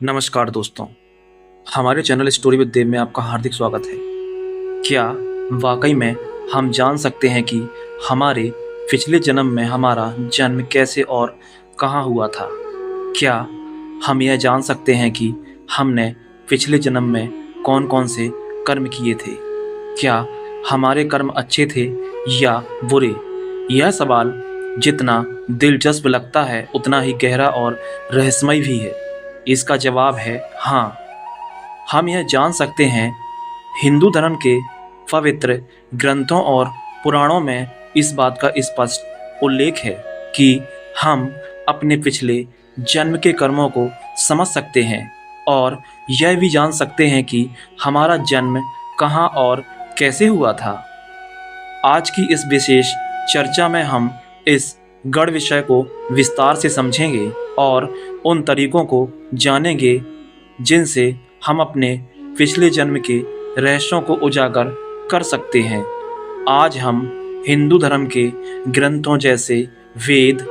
नमस्कार दोस्तों, हमारे चैनल स्टोरी विद देव में आपका हार्दिक स्वागत है। क्या वाकई में हम जान सकते हैं कि हमारे पिछले जन्म में हमारा जन्म कैसे और कहाँ हुआ था? क्या हम यह जान सकते हैं कि हमने पिछले जन्म में कौन-कौन से कर्म किए थे? क्या हमारे कर्म अच्छे थे या बुरे? यह सवाल जितना दिलचस्प लगता है, उतना ही गहरा और रहस्यमय भी है। इसका जवाब है हाँ। हम यह जान सकते हैं, हिंदू धर्म के पवित्र ग्रंथों और पुराणों में इस बात का स्पष्ट उल्लेख है कि हम अपने पिछले जन्म के कर्मों को समझ सकते हैं और यह भी जान सकते हैं कि हमारा जन्म कहाँ और कैसे हुआ था। आज की इस विशेष चर्चा में हम इस गढ़ विषय को विस्तार से समझेंगे और उन तरीकों को जानेंगे जिनसे हम अपने पिछले जन्म के रहस्यों को उजागर कर सकते हैं। आज हम हिंदू धर्म के ग्रंथों जैसे वेद,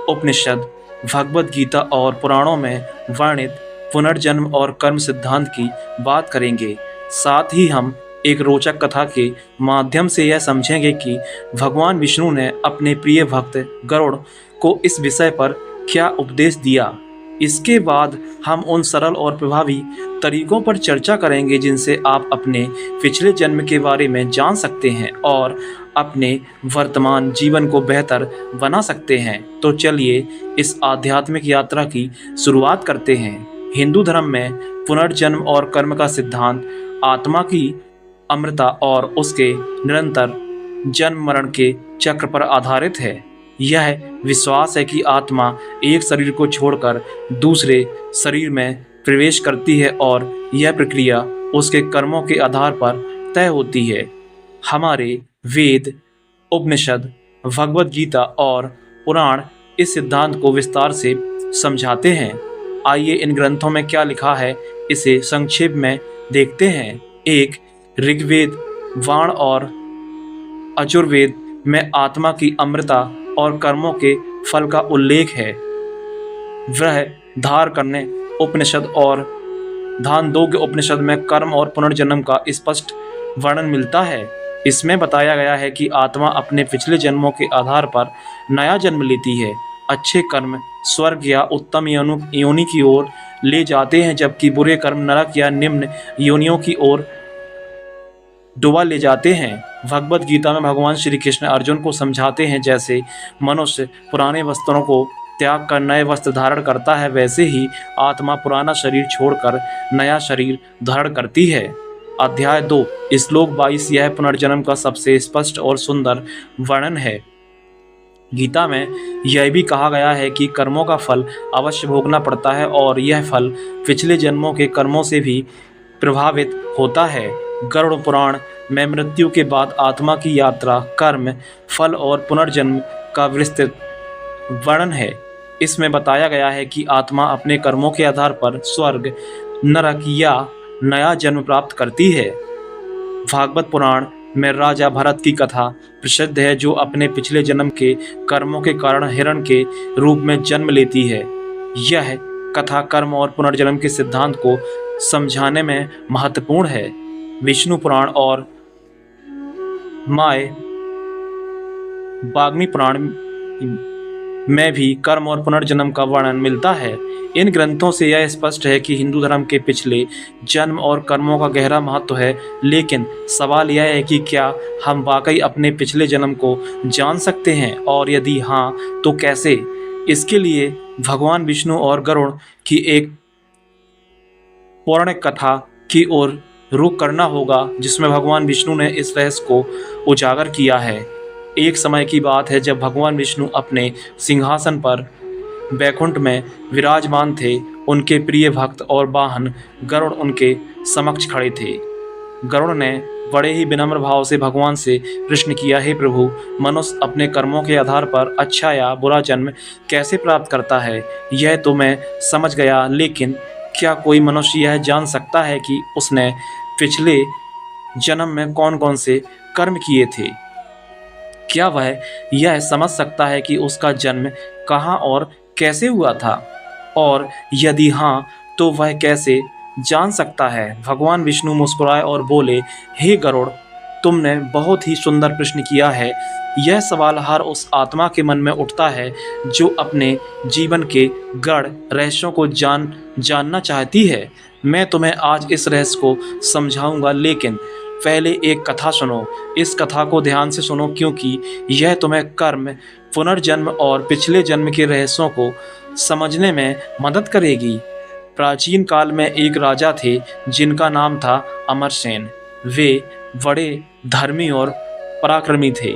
उपनिषद, भगवद गीता और पुराणों में वर्णित पुनर्जन्म और कर्म सिद्धांत की बात करेंगे। साथ ही हम एक रोचक कथा के माध्यम से यह समझेंगे कि भगवान विष्णु ने अपने प्रिय भक्त गरुड़ को इस विषय पर क्या उपदेश दिया। इसके बाद हम उन सरल और प्रभावी तरीकों पर चर्चा करेंगे जिनसे आप अपने पिछले जन्म के बारे में जान सकते हैं और अपने वर्तमान जीवन को बेहतर बना सकते हैं। तो चलिए इस आध्यात्मिक यात्रा की शुरुआत करते हैं। हिंदू धर्म में पुनर्जन्म और कर्म का सिद्धांत आत्मा की अमरता और उसके निरंतर जन्म मरण के चक्र पर आधारित है। यह विश्वास है कि आत्मा एक शरीर को छोड़कर दूसरे शरीर में प्रवेश करती है और यह प्रक्रिया उसके कर्मों के आधार पर तय होती है। हमारे वेद, उपनिषद, भगवद गीता और पुराण इस सिद्धांत को विस्तार से समझाते हैं। आइए इन ग्रंथों में क्या लिखा है इसे संक्षेप में देखते हैं। एक, ऋग्वेद, वाण और यजुर्वेद में आत्मा की अमरता और कर्मों के फल का उल्लेख है। वह धार करने उपनिषद और धानदोग्य उपनिषद में कर्म और पुनर्जन्म का स्पष्ट वर्णन मिलता है। इसमें बताया गया है कि आत्मा अपने पिछले जन्मों के आधार पर नया जन्म लेती है। अच्छे कर्म स्वर्ग या उत्तम योनि की ओर ले जाते हैं, जबकि बुरे कर्म नरक या निम्न योनियों की ओर डुबा ले जाते हैं। भगवद गीता में भगवान श्री कृष्ण अर्जुन को समझाते हैं, जैसे मनुष्य पुराने वस्त्रों को त्याग कर नए वस्त्र धारण करता है, वैसे ही आत्मा पुराना शरीर छोड़कर नया शरीर धारण करती है। अध्याय 2 श्लोक 22 यह पुनर्जन्म का सबसे स्पष्ट और सुंदर वर्णन है। गीता में यह भी कहा गया है कि कर्मों का फल अवश्य भोगना पड़ता है और यह फल पिछले जन्मों के कर्मों से भी प्रभावित होता है। गरुड़ पुराण में मृत्यु के बाद आत्मा की यात्रा, कर्म, फल और पुनर्जन्म का विस्तृत वर्णन है। इसमें बताया गया है कि आत्मा अपने कर्मों के आधार पर स्वर्ग, नरक या नया जन्म प्राप्त करती है। भागवत पुराण में राजा भरत की कथा प्रसिद्ध है, जो अपने पिछले जन्म के कर्मों के कारण हिरण के रूप में जन्म लेती है। यह कथा कर्म और पुनर्जन्म के सिद्धांत को समझाने में महत्वपूर्ण है। विष्णु पुराण और माय वाग्मी पुराण में भी कर्म और पुनर्जन्म का वर्णन मिलता है। इन ग्रंथों से यह स्पष्ट है कि हिंदू धर्म के पिछले जन्म और कर्मों का गहरा महत्व है। लेकिन सवाल यह है कि क्या हम वाकई अपने पिछले जन्म को जान सकते हैं, और यदि हाँ तो कैसे? इसके लिए भगवान विष्णु और गरुड़ की एक पौराणिक कथा की ओर रुख करना होगा, जिसमें भगवान विष्णु ने इस रहस्य को उजागर किया है। एक समय की बात है जब भगवान विष्णु अपने सिंहासन पर बैकुंठ में विराजमान थे। उनके प्रिय भक्त और वाहन गरुड़ उनके समक्ष खड़े थे। गरुड़ ने बड़े ही विनम्र भाव से भगवान से प्रश्न किया, हे प्रभु, मनुष्य अपने कर्मों के आधार पर अच्छा या बुरा जन्म कैसे प्राप्त करता है? यह तो मैं समझ गया, लेकिन क्या कोई मनुष्य यह जान सकता है कि उसने पिछले जन्म में कौन कौन से कर्म किए थे? क्या वह यह समझ सकता है कि उसका जन्म कहाँ और कैसे हुआ था? और यदि हाँ तो वह कैसे जान सकता है? भगवान विष्णु मुस्कुराए और बोले, हे गरुड़, तुमने बहुत ही सुंदर प्रश्न किया है। यह सवाल हर उस आत्मा के मन में उठता है जो अपने जीवन के गढ़ रहस्यों को जानना चाहती है। मैं तुम्हें आज इस रहस्य को समझाऊंगा, लेकिन पहले एक कथा सुनो। इस कथा को ध्यान से सुनो, क्योंकि यह तुम्हें कर्म, पुनर्जन्म और पिछले जन्म के रहस्यों को समझने में मदद करेगी। प्राचीन काल में एक राजा थे जिनका नाम था अमरसेन। वे बड़े धर्मी और पराक्रमी थे।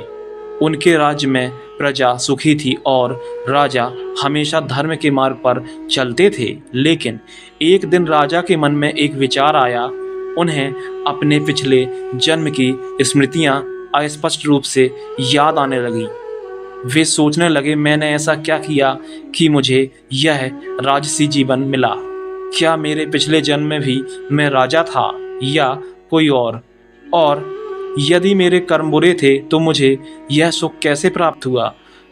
उनके राज्य में प्रजा सुखी थी और राजा हमेशा धर्म के मार्ग पर चलते थे। लेकिन एक दिन राजा के मन में एक विचार आया। उन्हें अपने पिछले जन्म की स्मृतियां अस्पष्ट रूप से याद आने लगी। वे सोचने लगे, मैंने ऐसा क्या किया कि मुझे यह राजसी जीवन मिला? क्या मेरे पिछले जन्म में भी मैं राजा था या कोई और यदि मेरे कर्म बुरे थे तो मुझे यह सुख कैसे प्राप्त हुआ?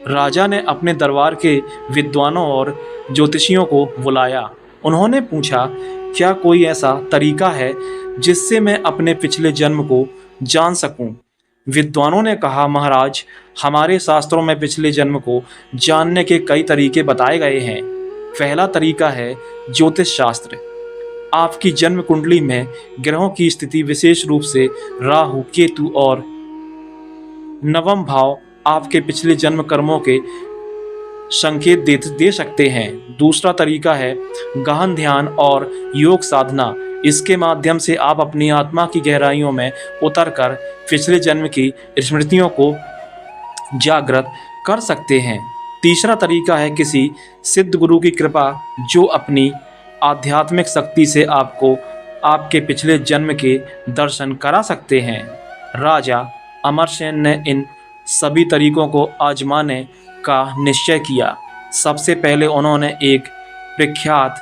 राजा ने अपने दरबार के विद्वानों और ज्योतिषियों को बुलाया। उन्होंने पूछा, क्या कोई ऐसा तरीका है जिससे मैं अपने पिछले जन्म को जान सकूं? विद्वानों ने कहा, महाराज, हमारे शास्त्रों में पिछले जन्म को जानने के कई तरीके बताए गए हैं। पहला तरीका है ज्योतिष शास्त्र। आपकी जन्म कुंडली में ग्रहों की स्थिति, विशेष रूप से राहु, केतु और नवम भाव आपके पिछले जन्म कर्मों के संकेत दे सकते हैं। दूसरा तरीका है गहन ध्यान और योग साधना। इसके माध्यम से आप अपनी आत्मा की गहराइयों में उतरकर पिछले जन्म की स्मृतियों को जागृत कर सकते हैं। तीसरा तरीका है किसी सिद्ध गुरु की कृपा, जो अपनी आध्यात्मिक शक्ति से आपको आपके पिछले जन्म के दर्शन करा सकते हैं। राजा अमरसेन ने इन सभी तरीकों को आजमाने का निश्चय किया। सबसे पहले उन्होंने एक प्रख्यात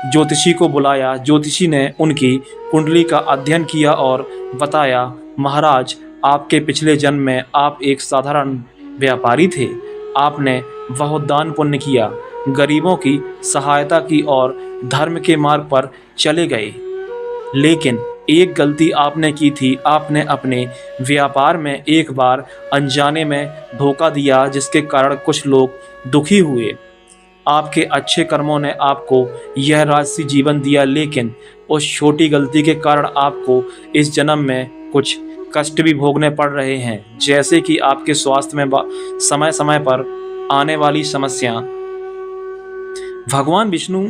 ज्योतिषी को बुलाया। ज्योतिषी ने उनकी कुंडली का अध्ययन किया और बताया, महाराज, आपके पिछले जन्म में आप एक साधारण व्यापारी थे। आपने बहुत दान पुण्य किया, गरीबों की सहायता की और धर्म के मार्ग पर चले गए। लेकिन एक गलती आपने की थी। आपने अपने व्यापार में एक बार अनजाने में धोखा दिया, जिसके कारण कुछ लोग दुखी हुए। आपके अच्छे कर्मों ने आपको यह राजसी जीवन दिया, लेकिन उस छोटी गलती के कारण आपको इस जन्म में कुछ कष्ट भी भोगने पड़ रहे हैं, जैसे कि आपके स्वास्थ्य में समय समय पर आने वाली समस्या। भगवान विष्णु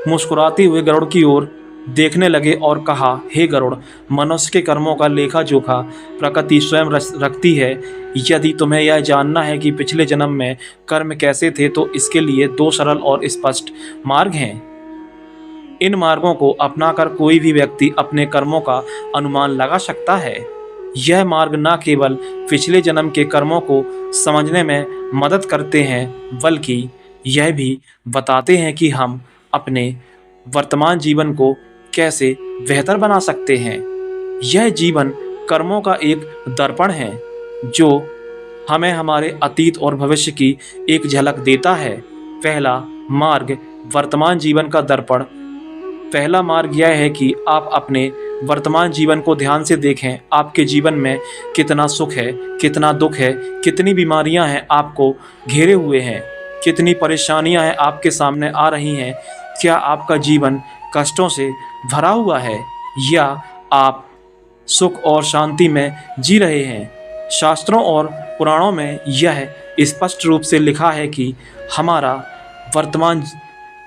मुस्कुराते हुए गरुड़ की ओर देखने लगे और कहा, हे गरुड़, मनुष्य के कर्मों का लेखा जोखा प्रकृति स्वयं रखती है। यदि तुम्हें यह जानना है कि पिछले जन्म में कर्म कैसे थे, तो इसके लिए दो सरल और स्पष्ट मार्ग हैं। इन मार्गों को अपनाकर कोई भी व्यक्ति अपने कर्मों का अनुमान लगा सकता है। यह मार्ग न केवल पिछले जन्म के कर्मों को समझने में मदद करते हैं, बल्कि यह भी बताते हैं कि हम अपने वर्तमान जीवन को कैसे बेहतर बना सकते हैं। यह जीवन कर्मों का एक दर्पण है, जो हमें हमारे अतीत और भविष्य की एक झलक देता है। पहला मार्ग, वर्तमान जीवन का दर्पण। पहला मार्ग यह है कि आप अपने वर्तमान जीवन को ध्यान से देखें। आपके जीवन में कितना सुख है, कितना दुख है, कितनी बीमारियां हैं आपको घेरे हुए हैं, कितनी परेशानियां हैं आपके सामने आ रही हैं। क्या आपका जीवन कष्टों से भरा हुआ है या आप सुख और शांति में जी रहे हैं? शास्त्रों और पुराणों में यह स्पष्ट रूप से लिखा है कि हमारा वर्तमान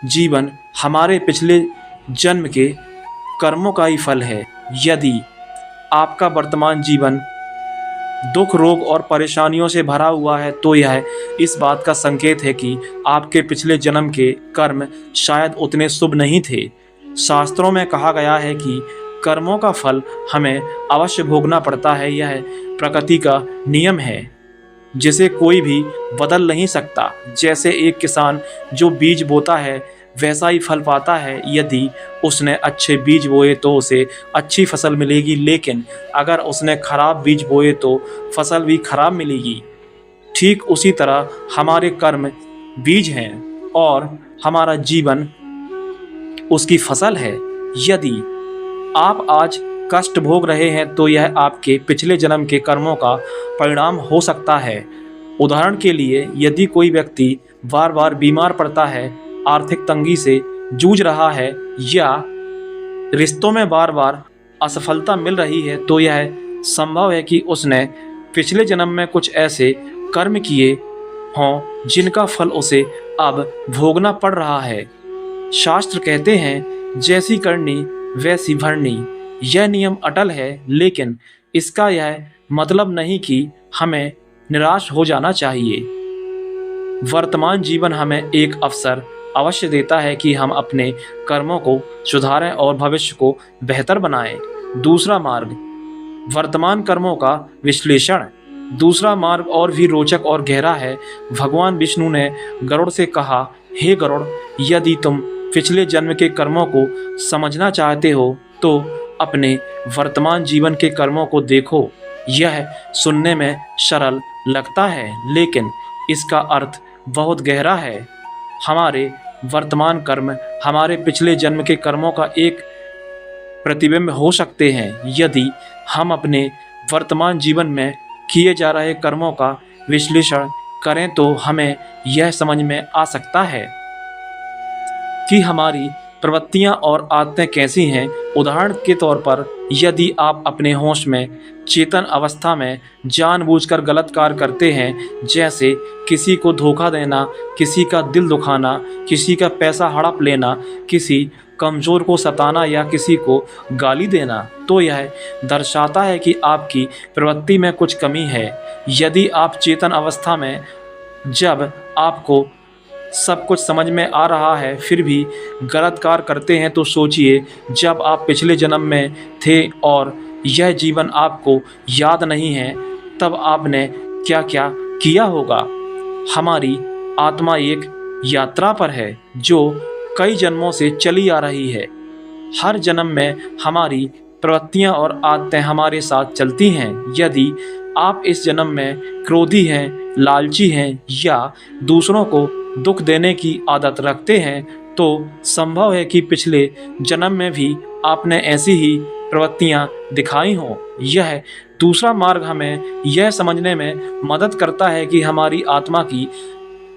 जीवन हमारे पिछले जन्म के कर्मों का ही फल है। यदि आपका वर्तमान जीवन दुख, रोग और परेशानियों से भरा हुआ है, तो यह इस बात का संकेत है कि आपके पिछले जन्म के कर्म शायद उतने शुभ नहीं थे। शास्त्रों में कहा गया है कि कर्मों का फल हमें अवश्य भोगना पड़ता है। यह प्रकृति का नियम है, जिसे कोई भी बदल नहीं सकता। जैसे एक किसान जो बीज बोता है, वैसा ही फल पाता है। यदि उसने अच्छे बीज बोए तो उसे अच्छी फसल मिलेगी, लेकिन अगर उसने खराब बीज बोए तो फसल भी खराब मिलेगी। ठीक उसी तरह हमारे कर्म बीज हैं और हमारा जीवन उसकी फसल है। यदि आप आज कष्ट भोग रहे हैं तो यह आपके पिछले जन्म के कर्मों का परिणाम हो सकता है। उदाहरण के लिए, यदि कोई व्यक्ति बार बार बीमार पड़ता है, आर्थिक तंगी से जूझ रहा है या रिश्तों में बार बार असफलता मिल रही है, तो यह संभव है कि उसने पिछले जन्म में कुछ ऐसे कर्म किए हों जिनका फल उसे अब भोगना पड़ रहा है। शास्त्र कहते हैं, जैसी करनी वैसी भरनी। यह नियम अटल है, लेकिन इसका यह मतलब नहीं कि हमें निराश हो जाना चाहिए। वर्तमान जीवन हमें एक अवसर अवश्य देता है कि हम अपने कर्मों को सुधारें और भविष्य को बेहतर बनाएं। दूसरा मार्ग, वर्तमान कर्मों का विश्लेषण। दूसरा मार्ग और भी रोचक और गहरा है। भगवान विष्णु ने गरुड़ से कहा, हे गरुड़, यदि तुम पिछले जन्म के कर्मों को समझना चाहते हो तो अपने वर्तमान जीवन के कर्मों को देखो। यह सुनने में सरल लगता है, लेकिन इसका अर्थ बहुत गहरा है। हमारे वर्तमान कर्म हमारे पिछले जन्म के कर्मों का एक प्रतिबिंब हो सकते हैं। यदि हम अपने वर्तमान जीवन में किए जा रहे कर्मों का विश्लेषण करें तो हमें यह समझ में आ सकता है कि हमारी प्रवृत्तियां और आदतें कैसी हैं। उदाहरण के तौर पर, यदि आप अपने होश में चेतन अवस्था में जानबूझकर गलत कार्य करते हैं, जैसे किसी को धोखा देना, किसी का दिल दुखाना, किसी का पैसा हड़प लेना, किसी कमज़ोर को सताना या किसी को गाली देना, तो यह दर्शाता है कि आपकी प्रवृत्ति में कुछ कमी है। यदि आप चेतन अवस्था में, जब आपको सब कुछ समझ में आ रहा है, फिर भी गलत कार्य करते हैं, तो सोचिए, जब आप पिछले जन्म में थे और यह जीवन आपको याद नहीं है, तब आपने क्या क्या किया होगा। हमारी आत्मा एक यात्रा पर है जो कई जन्मों से चली आ रही है। हर जन्म में हमारी प्रवृत्तियां और आदतें हमारे साथ चलती हैं। यदि आप इस जन्म में क्रोधी हैं, लालची हैं या दूसरों को दुख देने की आदत रखते हैं, तो संभव है कि पिछले जन्म में भी आपने ऐसी ही प्रवृत्तियां दिखाई हों। यह दूसरा मार्ग हमें यह समझने में मदद करता है कि हमारी आत्मा की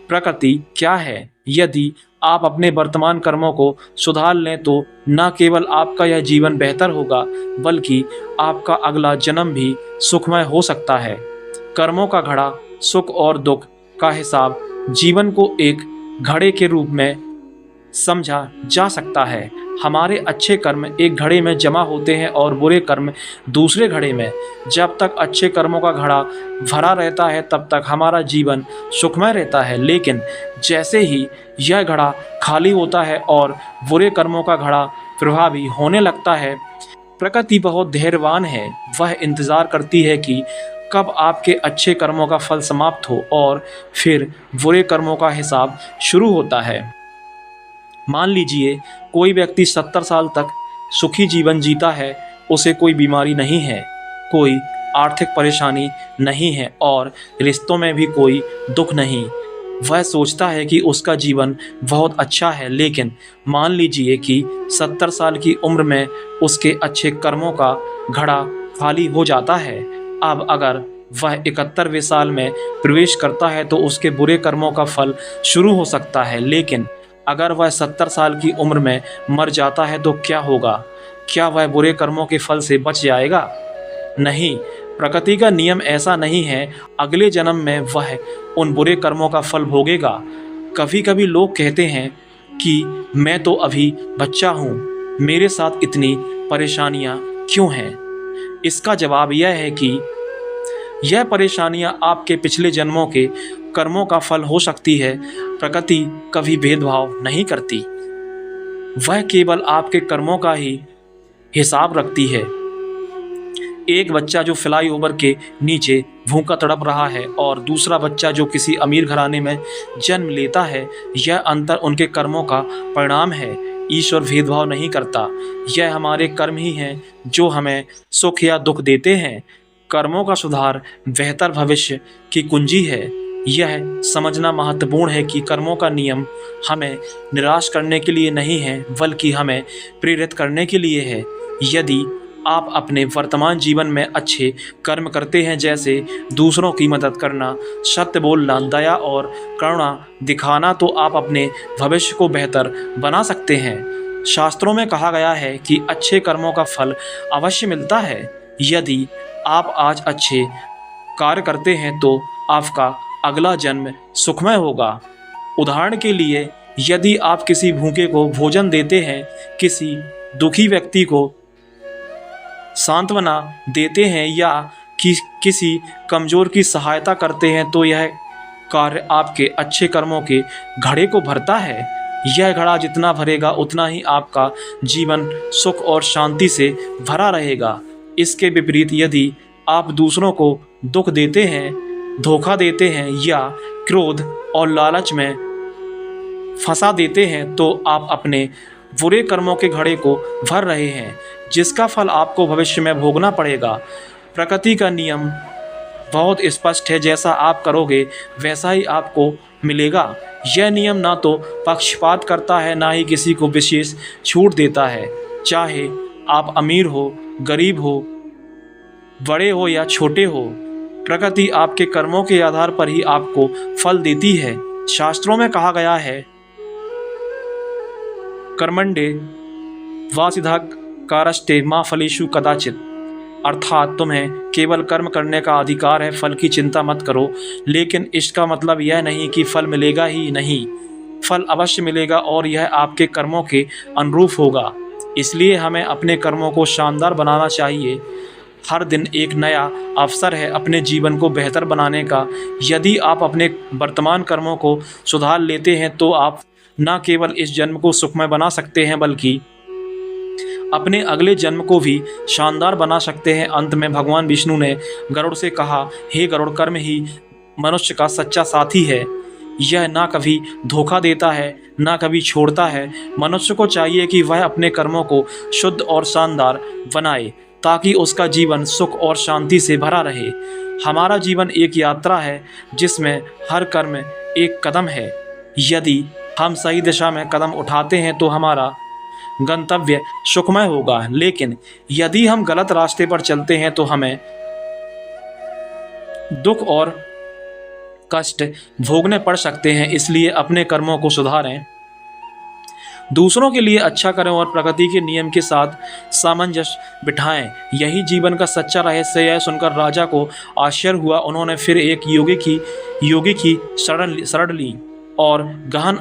प्रकृति क्या है। यदि आप अपने वर्तमान कर्मों को सुधार लें तो न केवल आपका यह जीवन बेहतर होगा, बल्कि आपका अगला जन्म भी सुखमय हो सकता है। कर्मों का घड़ा, सुख और दुख का हिसाब जीवन को एक घड़े के रूप में समझा जा सकता है। हमारे अच्छे कर्म एक घड़े में जमा होते हैं और बुरे कर्म दूसरे घड़े में। जब तक अच्छे कर्मों का घड़ा भरा रहता है, तब तक हमारा जीवन सुखमय रहता है, लेकिन जैसे ही यह घड़ा खाली होता है और बुरे कर्मों का घड़ा प्रभावी होने लगता है, प्रकृति बहुत धैर्यवान है। वह इंतज़ार करती है कि कब आपके अच्छे कर्मों का फल समाप्त हो और फिर बुरे कर्मों का हिसाब शुरू होता है। मान लीजिए कोई व्यक्ति 70 साल तक सुखी जीवन जीता है, उसे कोई बीमारी नहीं है, कोई आर्थिक परेशानी नहीं है और रिश्तों में भी कोई दुख नहीं। वह सोचता है कि उसका जीवन बहुत अच्छा है, लेकिन मान लीजिए कि 70 साल की उम्र में उसके अच्छे कर्मों का घड़ा खाली हो जाता है। अब अगर वह 71वें साल में प्रवेश करता है तो उसके बुरे कर्मों का फल शुरू हो सकता है, लेकिन अगर वह 70 साल की उम्र में मर जाता है तो क्या होगा? क्या वह बुरे कर्मों के फल से बच जाएगा? नहीं, प्रकृति का नियम ऐसा नहीं है। अगले जन्म में वह उन बुरे कर्मों का फल भोगेगा। कभी कभी लोग कहते हैं कि मैं तो अभी बच्चा हूँ, मेरे साथ इतनी परेशानियाँ क्यों हैं? इसका जवाब यह है कि यह परेशानियाँ आपके पिछले जन्मों के कर्मों का फल हो सकती है। प्रकृति कभी भेदभाव नहीं करती, वह केवल आपके कर्मों का ही हिसाब रखती है। एक बच्चा जो फ्लाईओवर के नीचे भूखा तड़प रहा है और दूसरा बच्चा जो किसी अमीर घराने में जन्म लेता है, यह अंतर उनके कर्मों का परिणाम है। ईश्वर भेदभाव नहीं करता, यह हमारे कर्म ही हैं जो हमें सुख या दुख देते हैं। कर्मों का सुधार बेहतर भविष्य की कुंजी है। यह समझना महत्वपूर्ण है कि कर्मों का नियम हमें निराश करने के लिए नहीं है, बल्कि हमें प्रेरित करने के लिए है। यदि आप अपने वर्तमान जीवन में अच्छे कर्म करते हैं, जैसे दूसरों की मदद करना, सत्य बोलना, दया और करुणा दिखाना, तो आप अपने भविष्य को बेहतर बना सकते हैं। शास्त्रों में कहा गया है कि अच्छे कर्मों का फल अवश्य मिलता है। यदि आप आज अच्छे कार्य करते हैं तो आपका अगला जन्म सुखमय होगा। उदाहरण के लिए, यदि आप किसी भूखे को भोजन देते हैं, किसी दुखी व्यक्ति को सांत्वना देते हैं या किसी कमज़ोर की सहायता करते हैं, तो यह कार्य आपके अच्छे कर्मों के घड़े को भरता है। यह घड़ा जितना भरेगा उतना ही आपका जीवन सुख और शांति से भरा रहेगा। इसके विपरीत, यदि आप दूसरों को दुख देते हैं, धोखा देते हैं या क्रोध और लालच में फंसा देते हैं, तो आप अपने बुरे कर्मों के घड़े को भर रहे हैं, जिसका फल आपको भविष्य में भोगना पड़ेगा। प्रकृति का नियम बहुत स्पष्ट है, जैसा आप करोगे वैसा ही आपको मिलेगा। यह नियम ना तो पक्षपात करता है, ना ही किसी को विशेष छूट देता है। चाहे आप अमीर हो, गरीब हो, बड़े हो या छोटे हो, प्रकृति आपके कर्मों के आधार पर ही आपको फल देती है। शास्त्रों में कहा गया है, कर्मण्डे वासिधा कारस्ते माँ फलेषु कदाचित, अर्थात तुम्हें केवल कर्म करने का अधिकार है, फल की चिंता मत करो। लेकिन इसका मतलब यह नहीं कि फल मिलेगा ही नहीं, फल अवश्य मिलेगा और यह आपके कर्मों के अनुरूप होगा। इसलिए हमें अपने कर्मों को शानदार बनाना चाहिए। हर दिन एक नया अवसर है अपने जीवन को बेहतर बनाने का। यदि आप अपने वर्तमान कर्मों को सुधार लेते हैं तो आप न केवल इस जन्म को सुखमय बना सकते हैं, बल्कि अपने अगले जन्म को भी शानदार बना सकते हैं। अंत में भगवान विष्णु ने गरुड़ से कहा, हे गरुड़, कर्म ही मनुष्य का सच्चा साथी है। यह ना कभी धोखा देता है, ना कभी छोड़ता है। मनुष्य को चाहिए कि वह अपने कर्मों को शुद्ध और शानदार बनाए, ताकि उसका जीवन सुख और शांति से भरा रहे। हमारा जीवन एक यात्रा है, जिसमें हर कर्म एक कदम है। यदि हम सही दिशा में कदम उठाते हैं तो हमारा गंतव्य सुखमय होगा, लेकिन यदि हम गलत रास्ते पर चलते हैं तो हमें दुख और कष्ट भोगने पड़ सकते हैं। इसलिए अपने कर्मों को सुधारें, दूसरों के लिए अच्छा करें और प्रकृति के नियम के साथ सामंजस्य बिठाएं। यही जीवन का सच्चा रहस्य है। यह सुनकर राजा को आश्चर्य हुआ। उन्होंने फिर एक योगी की शरण ली और गहन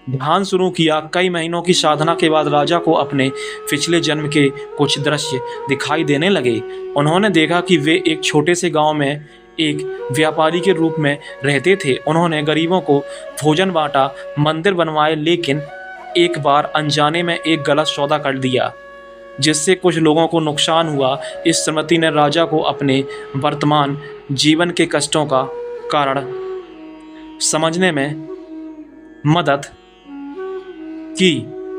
ध्यान शुरू किया। कई महीनों की साधना के बाद राजा को अपने पिछले जन्म के कुछ दृश्य दिखाई देने लगे। उन्होंने देखा कि वे एक छोटे से गांव में एक व्यापारी के रूप में रहते थे। उन्होंने गरीबों को भोजन बांटा, मंदिर बनवाए, लेकिन एक बार अनजाने में एक गलत सौदा कर दिया, जिससे कुछ लोगों को नुकसान हुआ। इस स्मृति ने राजा को अपने वर्तमान जीवन के कष्टों का कारण समझने में मदद की।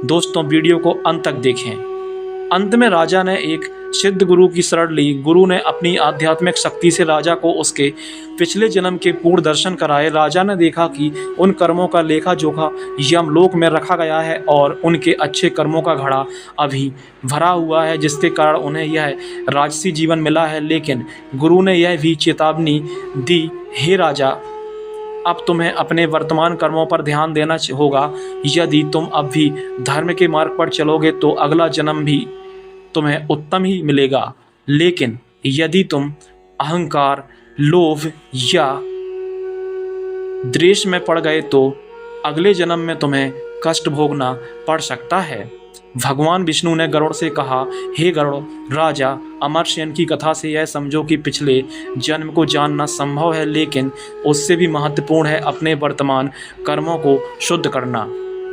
दोस्तों, वीडियो को अंत तक देखें। अंत में राजा ने एक सिद्ध गुरु की शरण ली। गुरु ने अपनी आध्यात्मिक शक्ति से राजा को उसके पिछले जन्म के पूर्ण दर्शन कराए। राजा ने देखा कि उन कर्मों का लेखा जोखा यमलोक में रखा गया है और उनके अच्छे कर्मों का घड़ा अभी भरा हुआ है, जिसके कारण उन्हें यह राजसी जीवन मिला है। लेकिन गुरु ने यह भी चेतावनी दी, हे राजा, अब तुम्हें अपने वर्तमान कर्मों पर ध्यान देना होगा। यदि तुम अब भी धर्म के मार्ग पर चलोगे तो अगला जन्म भी तुम्हें उत्तम ही मिलेगा। लेकिन यदि तुम अहंकार, लोभ या द्वेष में पड़ गए तो अगले जन्म में तुम्हें कष्ट भोगना पड़ सकता है। भगवान विष्णु ने गरुड़ से कहा, हे गरुड़ राजा, अमरसेन की कथा से यह समझो कि पिछले जन्म को जानना संभव है, लेकिन उससे भी महत्वपूर्ण है अपने वर्तमान कर्मों को शुद्ध करना।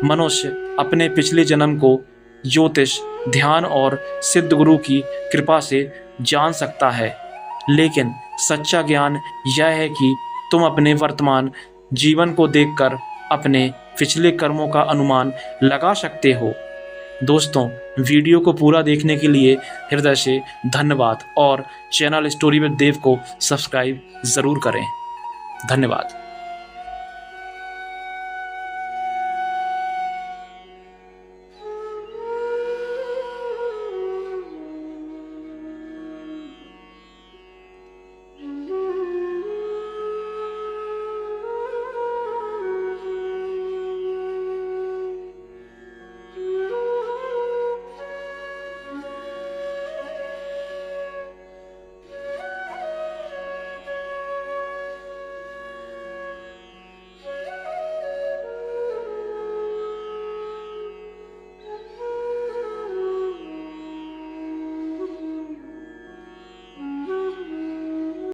मनुष्य अपने पिछले जन्म को ज्योतिष, ध्यान और सिद्ध गुरु की कृपा से जान सकता है, लेकिन सच्चा ज्ञान यह है कि तुम अपने वर्तमान जीवन को देखकर अपने पिछले कर्मों का अनुमान लगा सकते हो। दोस्तों, वीडियो को पूरा देखने के लिए हृदय से धन्यवाद और चैनल स्टोरी विद देव को सब्सक्राइब ज़रूर करें। धन्यवाद।